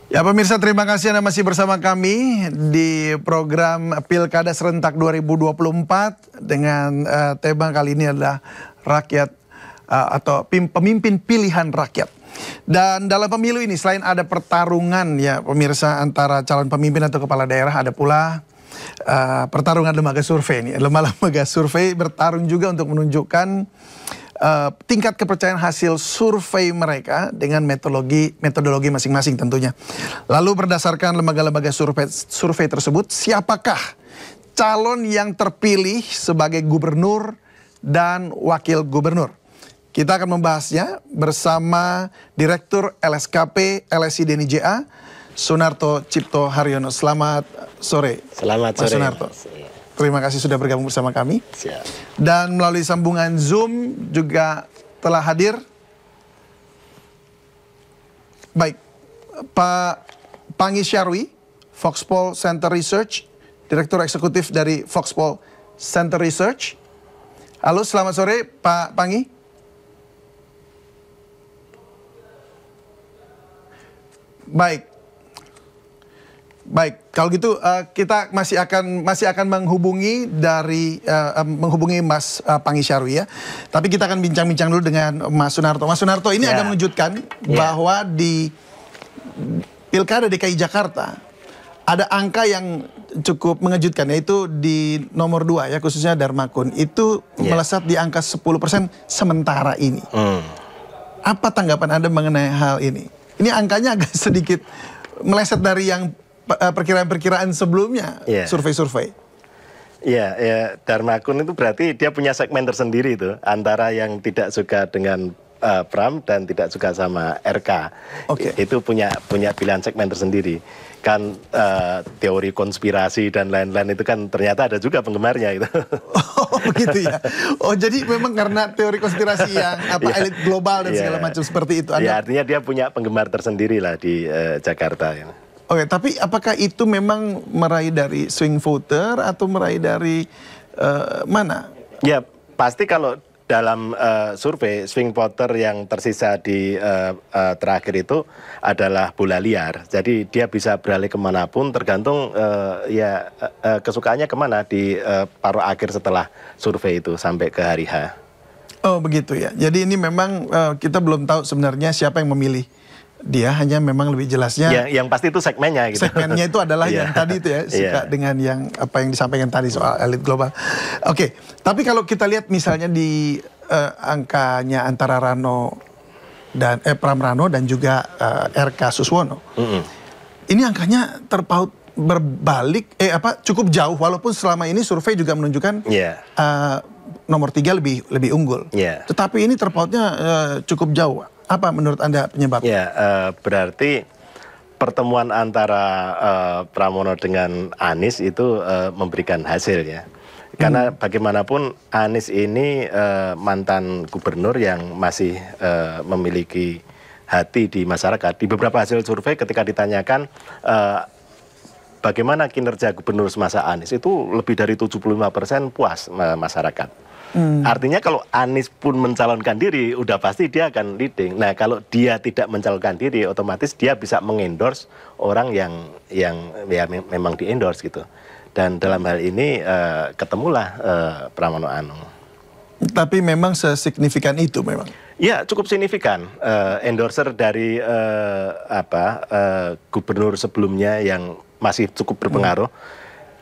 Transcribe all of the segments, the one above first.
Ya pemirsa, terima kasih Anda masih bersama kami di program Pilkada Serentak 2024 dengan tema kali ini adalah rakyat atau pemimpin pilihan rakyat. Dan dalam pemilu ini selain ada pertarungan ya pemirsa antara calon pemimpin atau kepala daerah, ada pula pertarungan lembaga survei ini. Lembaga survei bertarung juga untuk menunjukkan tingkat kepercayaan hasil survei mereka dengan metodologi masing-masing tentunya. Lalu berdasarkan lembaga-lembaga survei tersebut, siapakah calon yang terpilih sebagai gubernur dan wakil gubernur? Kita akan membahasnya bersama Direktur LSKP LSI Deni JA, Sunarto Cipto Haryono. Selamat sore. Selamat sore, Mas Sunarto. Terima kasih sudah bergabung bersama kami. Siap. Dan melalui sambungan Zoom juga telah hadir. Baik, Pak Pangi Syarwi, Foxpol Center Research, Direktur Eksekutif dari Foxpol Center Research. Halo, selamat sore Pak Pangi. Baik, kalau gitu kita masih akan menghubungi Mas Pangi Syarwi ya. Tapi kita akan bincang-bincang dulu dengan Mas Sunarto. Mas Sunarto, ini agak mengejutkan bahwa di Pilkada DKI Jakarta ada angka yang cukup mengejutkan, yaitu di nomor 2 ya, khususnya Darmakun itu melesat di angka 10% sementara ini. Apa tanggapan Anda mengenai hal ini? Ini angkanya agak sedikit meleset dari yang perkiraan-perkiraan sebelumnya, survei-survei. Ya, Darmakun itu berarti dia punya segmen tersendiri itu, antara yang tidak suka dengan Pram dan tidak suka sama RK. Itu punya pilihan segmen tersendiri. Kan teori konspirasi dan lain-lain itu kan ternyata ada juga penggemarnya gitu. Oh begitu ya. Oh jadi memang karena teori konspirasi yang elit global dan segala macam seperti itu. Ya artinya dia punya penggemar tersendiri lah di Jakarta. Oke, tapi apakah itu memang meraih dari swing voter atau meraih dari mana? Ya, pasti kalau dalam survei, swing voter yang tersisa di terakhir itu adalah bola liar. Jadi dia bisa beralih kemanapun tergantung kesukaannya kemana di paruh akhir setelah survei itu sampai ke hari H. Oh begitu ya. Jadi ini memang kita belum tahu sebenarnya siapa yang memilih. Dia hanya memang lebih jelasnya. Yang pasti itu segmennya gitu. Segmennya itu adalah yang tadi itu ya, suka dengan yang apa yang disampaikan tadi soal elit global. Oke, tapi kalau kita lihat misalnya di angkanya antara Pram Rano dan juga RK Suswono. Ini angkanya terpaut berbalik cukup jauh, walaupun selama ini survei juga menunjukkan nomor 3 lebih unggul. Tetapi ini terpautnya cukup jauh. Apa menurut Anda penyebabnya? Ya, berarti pertemuan antara Pramono dengan Anies itu memberikan hasil ya. Karena bagaimanapun Anies ini mantan gubernur yang masih memiliki hati di masyarakat. Di beberapa hasil survei ketika ditanyakan bagaimana kinerja gubernur semasa Anies, itu lebih dari 75% puas masyarakat. Artinya kalau Anies pun mencalonkan diri, udah pasti dia akan leading. Nah kalau dia tidak mencalonkan diri, otomatis dia bisa mengendorse orang yang memang di-endorse gitu. Dan dalam hal ini ketemulah Pramono Anung. Tapi memang sesignifikan itu memang? Ya cukup signifikan. Endorser dari gubernur sebelumnya yang masih cukup berpengaruh.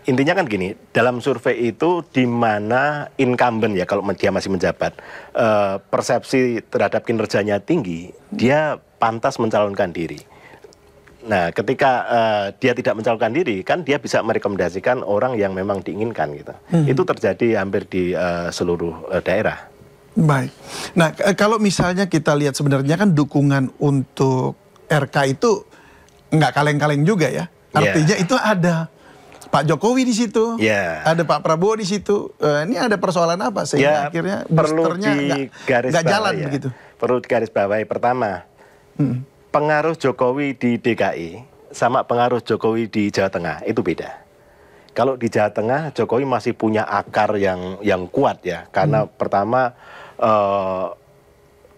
Intinya kan gini, dalam survei itu di mana incumbent ya kalau dia masih menjabat, persepsi terhadap kinerjanya tinggi, dia pantas mencalonkan diri. Nah, ketika dia tidak mencalonkan diri, kan dia bisa merekomendasikan orang yang memang diinginkan gitu. Itu terjadi hampir di seluruh daerah. Baik. Nah, kalau misalnya kita lihat sebenarnya kan dukungan untuk RK itu nggak kaleng-kaleng juga ya. Artinya itu ada Pak Jokowi di situ, ada Pak Prabowo di situ. Ini ada persoalan apa sehingga akhirnya boosternya nggak jalan begitu? Perlu digarisbawahi pertama, pengaruh Jokowi di DKI sama pengaruh Jokowi di Jawa Tengah itu beda. Kalau di Jawa Tengah Jokowi masih punya akar yang kuat ya, karena pertama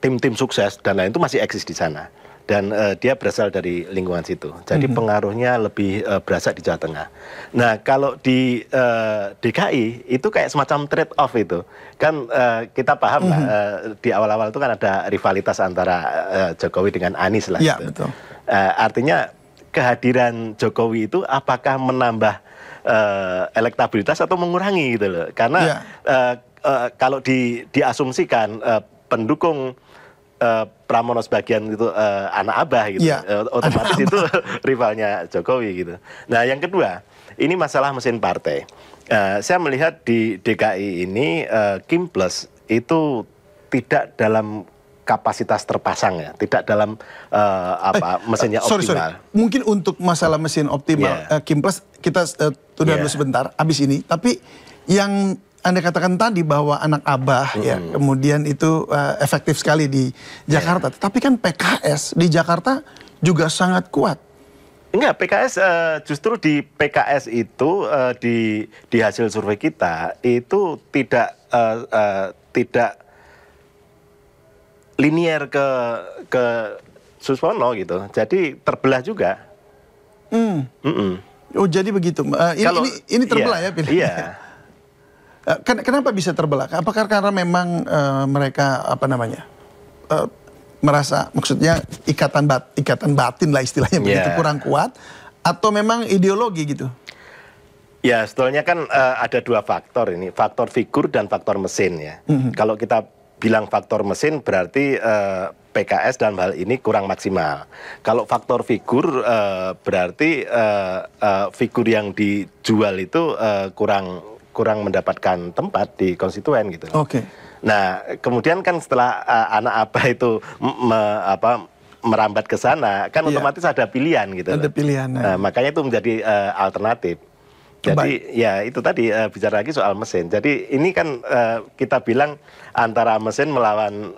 tim-tim sukses dan lain itu masih eksis di sana. dan dia berasal dari lingkungan situ. Jadi pengaruhnya lebih berasa di Jawa Tengah. Nah, kalau di DKI itu kayak semacam trade off itu. Kan kita paham lah, di awal-awal itu kan ada rivalitas antara Jokowi dengan Anies lah. Iya, gitu. betul. Artinya kehadiran Jokowi itu apakah menambah elektabilitas atau mengurangi gitu loh. Karena kalau diasumsikan pendukung Pramono sebagian itu anak abah gitu, otomatis itu rivalnya Jokowi gitu. Nah, yang kedua, ini masalah mesin partai. Saya melihat di DKI ini Kim Plus itu tidak dalam kapasitas terpasang ya, tidak dalam mesinnya optimal. Mungkin untuk masalah mesin optimal, Kim Plus kita tunda dulu sebentar, abis ini. Tapi yang Anda katakan tadi bahwa anak abah ya, kemudian itu efektif sekali di Jakarta. Tapi kan PKS di Jakarta juga sangat kuat. Enggak, PKS justru di PKS itu di hasil survei kita itu tidak linier ke Suswono gitu. Jadi terbelah juga. Oh, jadi begitu. Ini terbelah ya pilih. Iya. Kenapa bisa terbelah? Apakah karena memang mereka merasa, maksudnya ikatan batin lah istilahnya begitu kurang kuat, atau memang ideologi gitu? Ya, sebetulnya kan ada dua faktor ini, faktor figur dan faktor mesin ya. Kalau kita bilang faktor mesin berarti PKS dalam hal ini kurang maksimal. Kalau faktor figur berarti figur yang dijual itu kurang mendapatkan tempat di konstituen gitu. Oke. Nah, kemudian kan setelah anak abah itu merambat ke sana, kan otomatis ada pilihan gitu. Ada pilihan. Nah, makanya itu menjadi alternatif. Jadi ya itu tadi bicara lagi soal mesin. Jadi ini kan kita bilang antara mesin melawan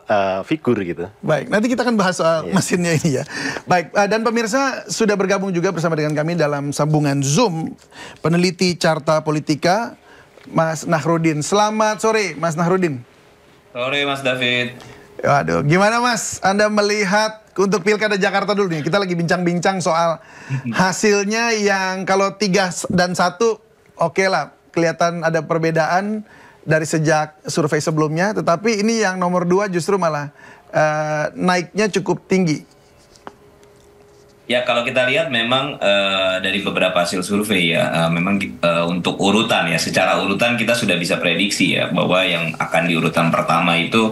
figur gitu. Baik, nanti kita akan bahas soal mesinnya ini ya. Baik, dan pemirsa sudah bergabung juga bersama dengan kami dalam sambungan Zoom peneliti Carta Politika Mas Nahrudin. Selamat sore Mas Nahrudin. Sore Mas David. Waduh, gimana Mas? Anda melihat untuk Pilkada Jakarta dulu nih. Kita lagi bincang-bincang soal hasilnya yang kalau 3 dan 1 oke lah. Kelihatan ada perbedaan dari sejak survei sebelumnya. Tetapi ini yang nomor 2 justru malah naiknya cukup tinggi. Ya, kalau kita lihat memang dari beberapa hasil survei ya, memang untuk urutan ya, secara urutan kita sudah bisa prediksi ya, bahwa yang akan di urutan pertama itu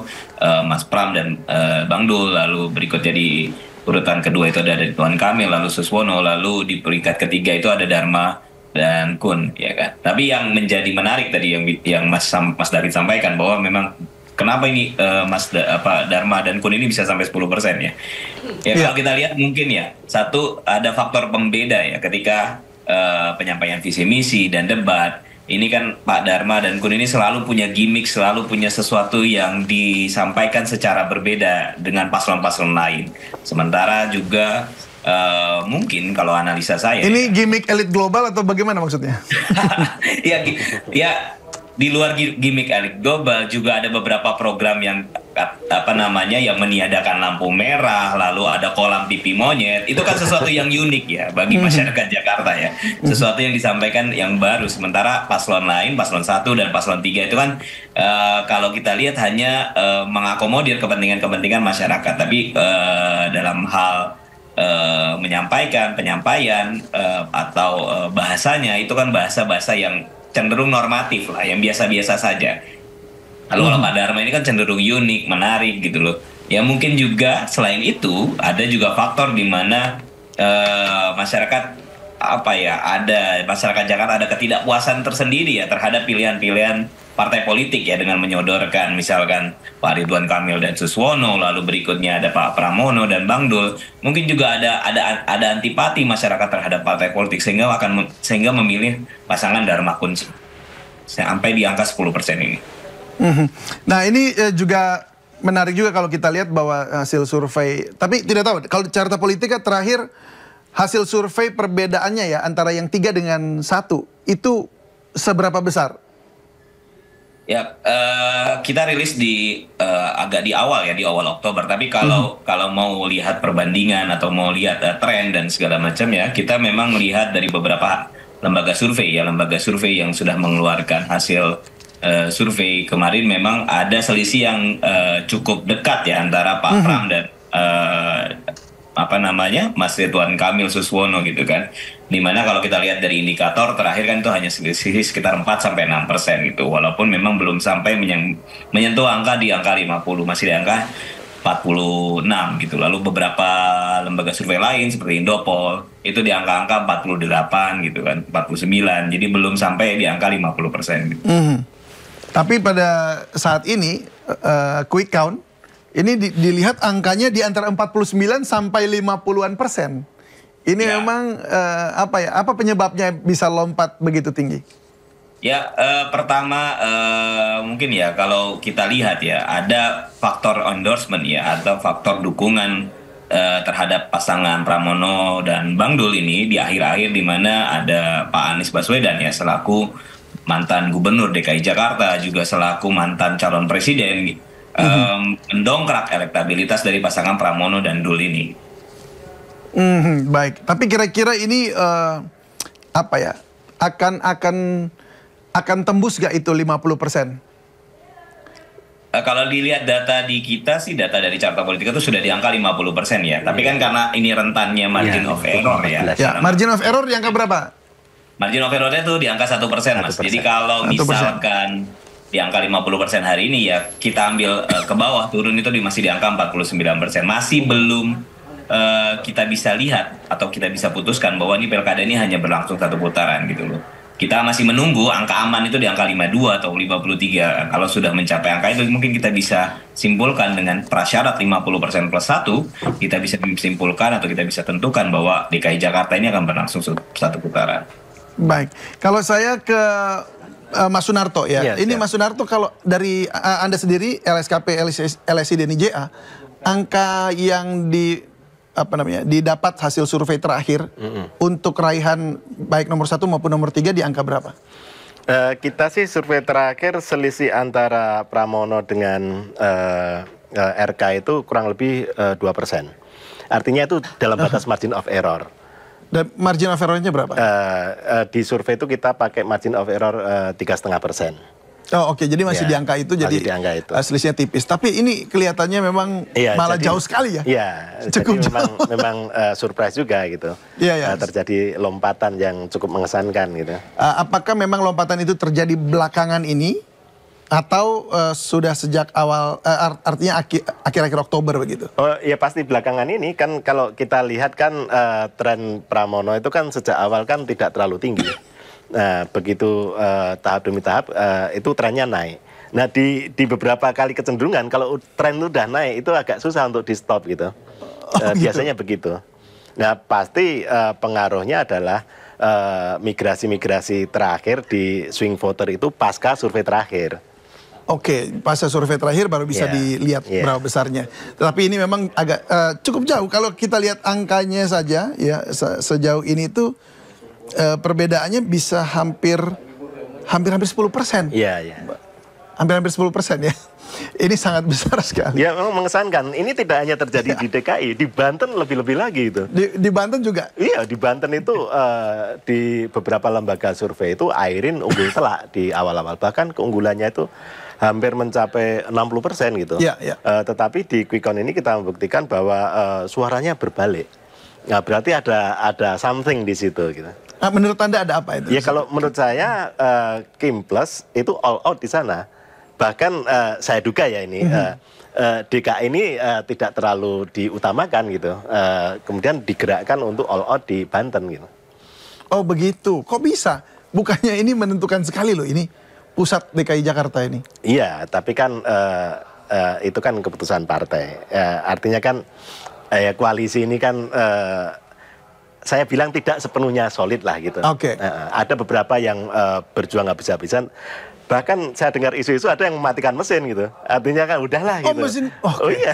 Mas Pram dan Bang Dul, lalu berikutnya di urutan kedua itu ada Ridwan Kamil, lalu Suswono, lalu di peringkat ketiga itu ada Dharma dan Kun, ya kan. Tapi yang menjadi menarik tadi yang Mas David sampaikan bahwa memang kenapa ini Dharma dan Kun ini bisa sampai 10% ya? Ya kalau kita lihat mungkin ya, satu ada faktor pembeda ya ketika penyampaian visi misi dan debat. Ini kan Pak Dharma dan Kun ini selalu punya gimmick, selalu punya sesuatu yang disampaikan secara berbeda dengan paslon-paslon lain. Sementara juga mungkin kalau analisa saya. Ini gimmick elit global atau bagaimana maksudnya? ya di luar gimmick elit global juga ada beberapa program yang yang meniadakan lampu merah, lalu ada kolam pipi monyet. Itu kan sesuatu yang unik ya bagi masyarakat Jakarta ya. Sesuatu yang disampaikan yang baru. Sementara paslon lain, paslon 1 dan paslon 3 itu kan kalau kita lihat hanya mengakomodir kepentingan masyarakat. Tapi dalam hal penyampaian atau bahasanya itu kan bahasa-bahasa yang cenderung normatif lah, yang biasa-biasa saja. Lalu kalau Pak Dharma ini kan cenderung unik, menarik gitu loh. Ya mungkin juga selain itu ada juga faktor di mana masyarakat Jakarta ada ketidakpuasan tersendiri ya terhadap pilihan-pilihan partai politik ya, dengan menyodorkan misalkan Pak Ridwan Kamil dan Suswono, lalu berikutnya ada Pak Pramono dan Bang Dul. Mungkin juga ada antipati masyarakat terhadap partai politik sehingga memilih pasangan Dharma Kun sampai di angka 10% ini. Nah ini juga menarik juga kalau kita lihat bahwa hasil survei, tapi tidak tahu kalau Carta Politika terakhir hasil survei perbedaannya ya antara yang 3 dengan 1 itu seberapa besar? Ya, kita rilis agak di awal ya, di awal Oktober. Tapi kalau mau lihat perbandingan atau mau lihat tren dan segala macam ya, kita memang melihat dari beberapa lembaga survei yang sudah mengeluarkan hasil survei kemarin, memang ada selisih yang cukup dekat ya antara Pak Pram dan Mas Ridwan Kamil Suswono gitu kan. Dimana kalau kita lihat dari indikator terakhir kan itu hanya selisih sekitar 4-6% gitu. Walaupun memang belum sampai menyentuh di angka 50, masih di angka 46 gitu. Lalu beberapa lembaga survei lain seperti Indopol itu di angka-angka 48 gitu kan, 49. Jadi belum sampai di angka 50% gitu. Tapi pada saat ini quick count ini dilihat angkanya di antara 49 sampai 50-an%. Ini Ya. memang apa penyebabnya bisa lompat begitu tinggi? Ya, pertama mungkin ya kalau kita lihat ya ada faktor endorsement ya atau faktor dukungan terhadap pasangan Pramono dan Bang Dul ini di akhir-akhir, di mana ada Pak Anies Baswedan ya selaku mantan Gubernur DKI Jakarta, juga selaku mantan calon presiden, mendongkrak elektabilitas dari pasangan Pramono dan Dul ini. Baik, tapi kira-kira ini akan tembus gak itu 50%? Kalau dilihat data di kita sih, data dari Carta Politika itu sudah di angka 50% ya. Tapi kan karena ini rentannya margin of error ya. Ya, margin of error di angka berapa? Margin of error-nya tuh di angka 1%, Mas. Jadi kalau 1%. misalkan di angka 50% hari ini ya, kita ambil ke bawah, turun itu masih di angka 49%. Masih belum kita bisa lihat atau kita bisa putuskan bahwa ini pilkada ini hanya berlangsung satu putaran gitu loh. Kita masih menunggu angka aman itu di angka 52 atau 53. Kalau sudah mencapai angka itu, mungkin kita bisa simpulkan dengan prasyarat 50% plus 1, kita bisa simpulkan atau kita bisa tentukan bahwa DKI Jakarta ini akan berlangsung satu putaran. Baik, kalau saya ke Mas Sunarto ya. Yes, Ini yes. Mas Sunarto, kalau dari Anda sendiri LSKP, LSI dan IJA, angka yang didapat hasil survei terakhir untuk raihan baik nomor 1 maupun nomor 3 di angka berapa? Kita sih survei terakhir selisih antara Pramono dengan RK itu kurang lebih 2%. Artinya itu dalam batas margin of error. Dan margin of error-nya berapa? Di survei itu kita pakai margin of error 3,5%. Oh oke, jadi masih Ya, di angka itu, masih jadi di angka itu. selisihnya tipis. Tapi ini kelihatannya memang malah jadi, jauh sekali ya? Iya, Cukup jadi jauh. memang surprise juga gitu. Iya. Terjadi lompatan yang cukup mengesankan gitu. Apakah memang lompatan itu terjadi belakangan ini atau sudah sejak awal, artinya akhir-akhir Oktober begitu? Oh ya, pasti belakangan ini kan, kalau kita lihat kan tren Pramono itu kan sejak awal kan tidak terlalu tinggi. Nah, begitu tahap demi tahap itu trennya naik. Nah, di beberapa kali kecenderungan kalau tren itu udah naik itu agak susah untuk di stop gitu. Biasanya begitu. Nah, pasti pengaruhnya adalah migrasi-migrasi terakhir di swing voter itu pasca survei terakhir. Oke, pasca survei terakhir baru bisa dilihat berapa besarnya. Tetapi ini memang agak cukup jauh. Kalau kita lihat angkanya saja ya, sejauh ini tuh perbedaannya bisa hampir 10%. Iya. Hampir 10% ya. Ini sangat besar sekali. Ya, memang mengesankan. Ini tidak hanya terjadi di DKI, di Banten lebih-lebih lagi itu. Di Banten juga? Iya, di Banten itu di beberapa lembaga survei itu Airin unggul telak di awal-awal. Bahkan keunggulannya itu hampir mencapai 60% gitu. Iya. Tetapi di quick count ini kita membuktikan bahwa suaranya berbalik. Nah, berarti ada something di situ gitu. Menurut Anda ada apa itu? Ya, kalau menurut saya Kim Plus itu all out di sana. Bahkan saya duga ya ini DKI ini tidak terlalu diutamakan gitu. Kemudian digerakkan untuk all out di Banten gitu. Oh begitu, kok bisa? Bukannya ini menentukan sekali loh, ini pusat DKI Jakarta ini. Iya, tapi kan itu kan keputusan partai. Artinya kan koalisi ini kan saya bilang tidak sepenuhnya solid lah gitu. Oke. Ada beberapa yang berjuang habis-habisan. Bahkan saya dengar isu-isu ada yang mematikan mesin gitu. Artinya kan udahlah gitu. Oh mesin, Oh iya.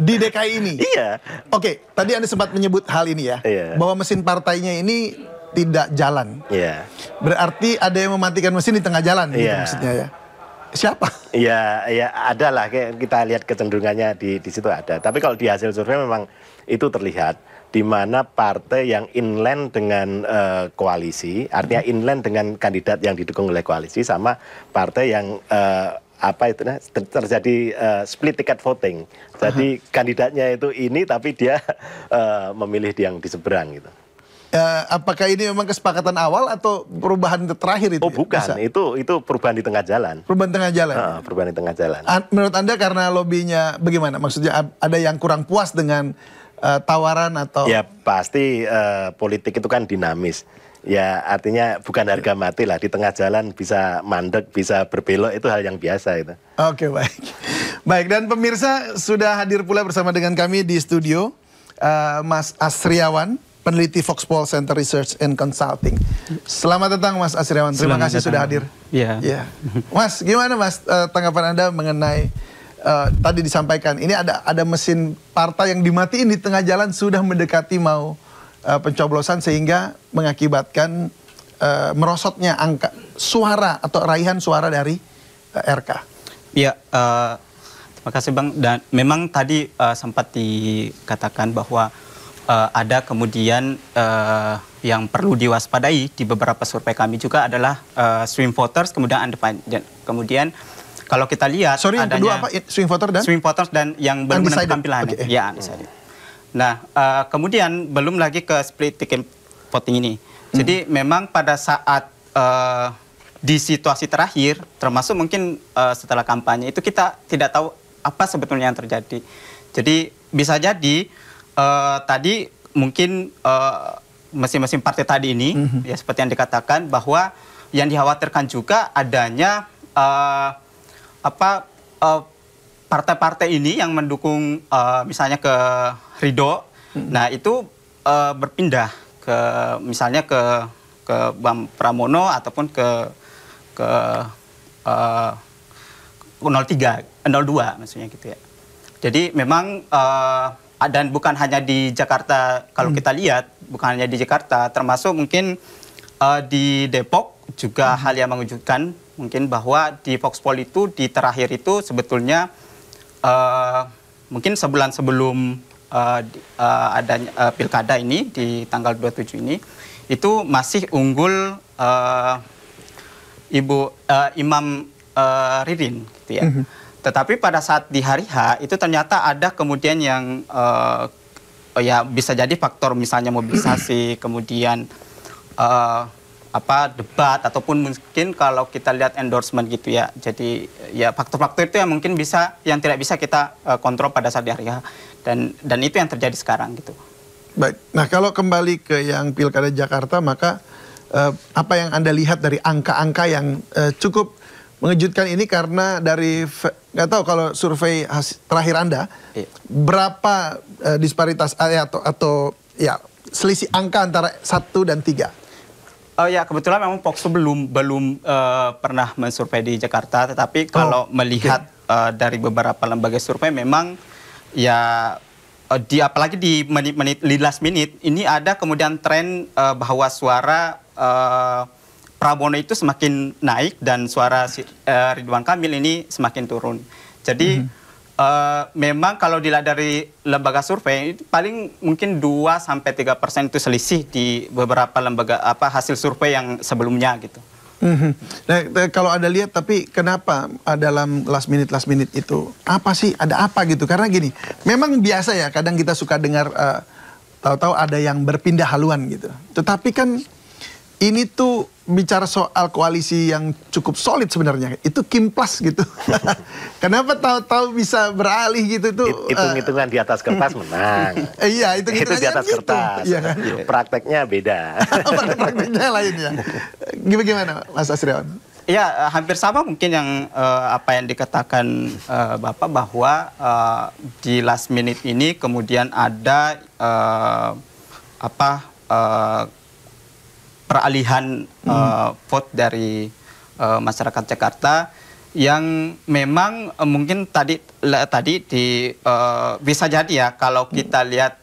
di DKI ini? Iya. Oke, tadi Anda sempat menyebut hal ini ya. Iya. Bahwa mesin partainya ini tidak jalan. Iya. Berarti ada yang mematikan mesin di tengah jalan gitu Iya. maksudnya ya. siapa? Ya, ya ada lah, kita lihat kecenderungannya di situ ada. Tapi kalau di hasil survei memang itu terlihat di mana partai yang inline dengan koalisi, artinya inline dengan kandidat yang didukung oleh koalisi, sama partai yang terjadi split ticket voting. Jadi kandidatnya itu ini, tapi dia memilih yang di seberang gitu. Apakah ini memang kesepakatan awal atau perubahan terakhir itu? Oh bukan, itu perubahan di tengah jalan. Perubahan tengah jalan. Perubahan di tengah jalan. Menurut Anda karena lobbynya bagaimana? Maksudnya ada yang kurang puas dengan tawaran atau? Ya pasti politik itu kan dinamis. Ya artinya bukan harga mati lah, di tengah jalan bisa mandek, bisa berbelok, itu hal yang biasa itu. Oke, baik. Baik, dan pemirsa sudah hadir pula bersama dengan kami di studio Mas Asriawan, peneliti Foxpol Center Research and Consulting. Selamat datang Mas Asriawan, terima kasih sudah hadir. Iya. Ya. Mas, gimana Mas tanggapan Anda mengenai tadi disampaikan, ini ada mesin partai yang dimatiin di tengah jalan sudah mendekati mau pencoblosan sehingga mengakibatkan merosotnya angka suara atau raihan suara dari RK. Iya, terima kasih Bang. Dan memang tadi sempat dikatakan bahwa ada kemudian yang perlu diwaspadai di beberapa survei kami juga adalah swing voters, kemudian independent. Kemudian kalau kita lihat sorry, yang kedua apa? Swing voter dan? Swing voters dan yang belum menentukan pilihan. Okay. Ya, undecided. Nah, kemudian belum lagi ke split ticket voting ini. Jadi memang pada saat di situasi terakhir, termasuk mungkin setelah kampanye, itu kita tidak tahu apa sebetulnya yang terjadi. Jadi bisa jadi tadi mungkin mesin-mesin partai tadi ini, ya seperti yang dikatakan bahwa yang dikhawatirkan juga adanya partai-partai ini yang mendukung misalnya ke Ridho, nah itu berpindah ke misalnya ke Bang Pramono ataupun ke 02 maksudnya gitu ya. Jadi memang dan bukan hanya di Jakarta, kalau kita lihat bukan hanya di Jakarta, termasuk mungkin di Depok juga hal yang mengejutkan mungkin bahwa di Foxpol itu di terakhir itu sebetulnya mungkin sebulan sebelum adanya pilkada ini di tanggal 27 ini itu masih unggul Imam Ririn gitu ya. Tetapi pada saat di hari H itu ternyata ada kemudian yang ya bisa jadi faktor misalnya mobilisasi, kemudian debat ataupun mungkin kalau kita lihat endorsement gitu ya. Jadi ya faktor-faktor itu yang mungkin yang tidak bisa kita kontrol pada saat di hari H, dan itu yang terjadi sekarang gitu. Baik. Nah, kalau kembali ke yang Pilkada Jakarta, maka apa yang Anda lihat dari angka-angka yang cukup mengejutkan ini, karena dari nggak tahu kalau survei terakhir Anda, berapa disparitas atau ya selisih angka antara 1 dan 3? Ya kebetulan memang Foxpol belum pernah mensurvei di Jakarta, tetapi kalau melihat dari beberapa lembaga survei memang ya apalagi di last minute ini ada kemudian tren bahwa suara Prabowo itu semakin naik dan suara Ridwan Kamil ini semakin turun. Jadi memang kalau dilihat dari lembaga survei itu paling mungkin 2-3% itu selisih di beberapa lembaga hasil survei yang sebelumnya gitu. Nah, kalau Anda lihat, tapi kenapa dalam last minute itu apa sih, ada apa gitu? Karena gini, memang biasa ya kadang kita suka dengar tahu-tahu ada yang berpindah haluan gitu. Tetapi kan ini tuh bicara soal koalisi yang cukup solid sebenarnya. Itu kimplas gitu. Kenapa tahu-tahu bisa beralih gitu tuh? Hitung-hitungan di atas kertas menang. Iya, itu di atas gitu. kertas. Iya kan? Prakteknya beda. Prakteknya lain ya. Gimana Mas Asriawan? Ya, hampir sama mungkin yang apa yang dikatakan Bapak bahwa di last minute ini kemudian ada peralihan vote dari masyarakat Jakarta yang memang mungkin tadi bisa jadi ya kalau kita lihat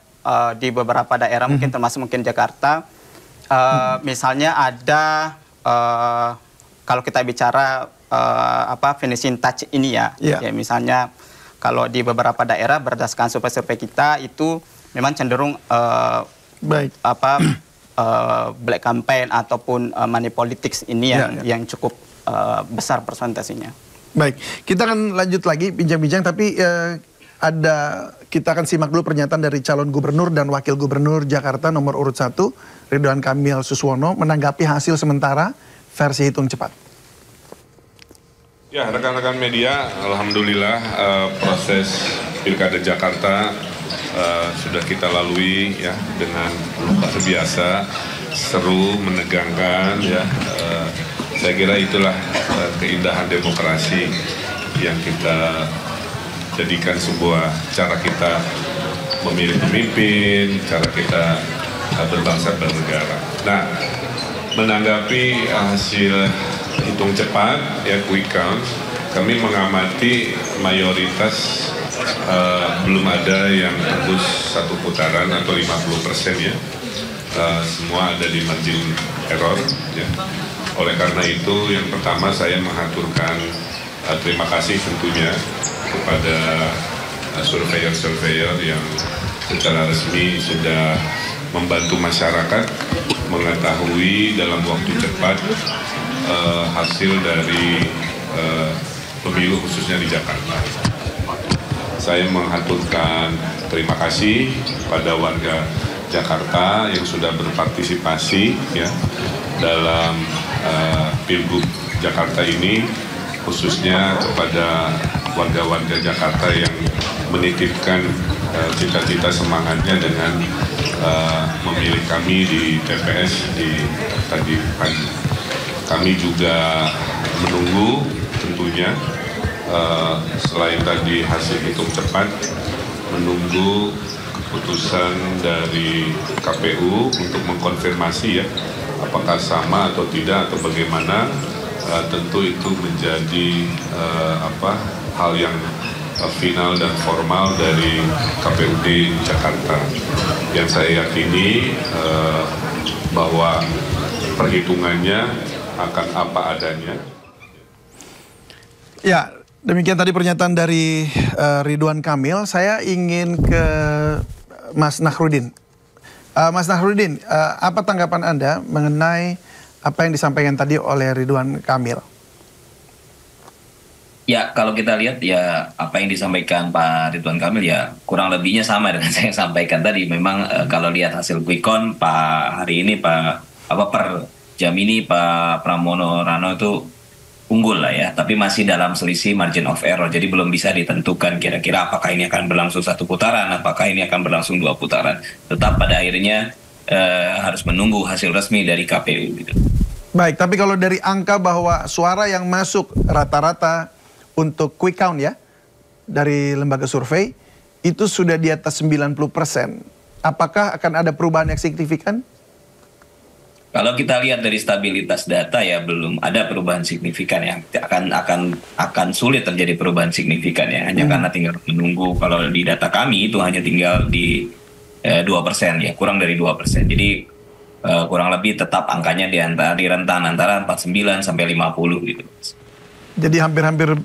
di beberapa daerah mungkin termasuk mungkin Jakarta misalnya ada kalau kita bicara finishing touch ini ya. Iya. Ya misalnya kalau di beberapa daerah berdasarkan survei-survei kita itu memang cenderung Baik. black campaign ataupun money politics ini Ya, yang cukup besar persentasenya. Baik, kita akan lanjut lagi bincang-bincang, tapi kita akan simak dulu pernyataan dari calon gubernur dan wakil gubernur Jakarta nomor urut 1, Ridwan Kamil Suswono, menanggapi hasil sementara versi hitung cepat. Ya, rekan-rekan media, alhamdulillah proses Pilkada Jakarta sudah kita lalui ya dengan luar biasa, seru, menegangkan ya. Saya kira itulah keindahan demokrasi yang kita jadikan sebuah cara kita memilih pemimpin, cara kita berbangsa bernegara. Nah, menanggapi hasil hitung cepat ya, quick count, kami mengamati mayoritas belum ada yang tembus satu putaran atau 50% ya. Semua ada di margin error ya. Oleh karena itu yang pertama saya mengaturkan terima kasih tentunya kepada surveyor-surveyor yang secara resmi sudah membantu masyarakat mengetahui dalam waktu cepat hasil dari pemilu khususnya di Jakarta. Saya mengaturkan terima kasih pada warga Jakarta yang sudah berpartisipasi ya dalam Pilgub Jakarta ini, khususnya kepada warga-warga Jakarta yang menitipkan cita-cita semangatnya dengan memilih kami di TPS di tadi pagi. Kami juga menunggu tentunya selain tadi hasil hitung cepat, menunggu keputusan dari KPU untuk mengkonfirmasi ya apakah sama atau tidak atau bagaimana. Tentu itu menjadi hal yang final dan formal dari KPUD Jakarta. Yang saya yakini bahwa perhitungannya akan apa adanya. Ya, demikian tadi pernyataan dari Ridwan Kamil. Saya ingin ke Mas Nahrudin. Mas Nahrudin, apa tanggapan Anda mengenai apa yang disampaikan tadi oleh Ridwan Kamil? Ya, kalau kita lihat ya apa yang disampaikan Pak Ridwan Kamil ya kurang lebihnya sama dengan saya yang sampaikan tadi. Memang kalau lihat hasil quick count hari ini per jam ini Pak Pramono Rano itu unggul lah ya, tapi masih dalam selisih margin of error. Jadi belum bisa ditentukan kira-kira apakah ini akan berlangsung satu putaran, apakah ini akan berlangsung 2 putaran. Tetap pada akhirnya harus menunggu hasil resmi dari KPU gitu. Baik, tapi kalau dari angka bahwa suara yang masuk rata-rata untuk quick count ya dari lembaga survei itu sudah di atas 90%. Apakah akan ada perubahan yang signifikan? Kalau kita lihat dari stabilitas data ya belum ada perubahan signifikan ya, akan sulit terjadi perubahan signifikan ya, hanya karena tinggal menunggu. Kalau di data kami itu hanya tinggal di 2% ya, kurang dari 2%. Jadi kurang lebih tetap angkanya di rentan antara 49 sampai 50 gitu. Jadi hampir-hampir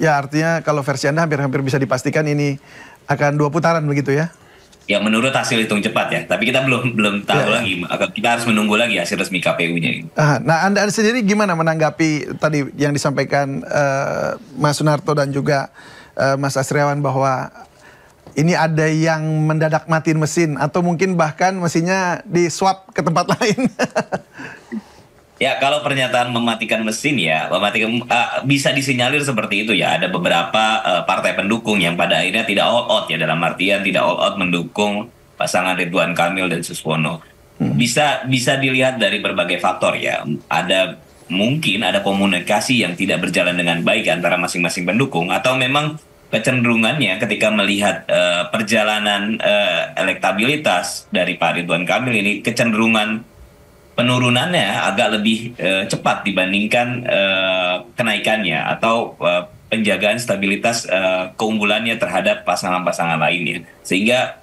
ya artinya kalau versi Anda hampir-hampir bisa dipastikan ini akan 2 putaran begitu ya? Ya menurut hasil hitung cepat ya, tapi kita belum tahu lagi. Kita harus menunggu lagi hasil resmi KPU-nya. Nah, Anda sendiri gimana menanggapi tadi yang disampaikan Mas Sunarto dan juga Mas Asriawan bahwa ini ada yang mendadak matiin mesin atau mungkin bahkan mesinnya di swap ke tempat lain? Ya kalau pernyataan mematikan mesin ya, bisa disinyalir seperti itu ya. Ada beberapa partai pendukung yang pada akhirnya tidak all out ya, dalam artian tidak all out mendukung pasangan Ridwan Kamil dan Suswono. Bisa dilihat dari berbagai faktor ya. Mungkin ada komunikasi yang tidak berjalan dengan baik antara masing-masing pendukung, atau memang kecenderungannya ketika melihat perjalanan elektabilitas dari Pak Ridwan Kamil ini, kecenderungan penurunannya agak lebih cepat dibandingkan kenaikannya atau penjagaan stabilitas keunggulannya terhadap pasangan-pasangan lainnya, sehingga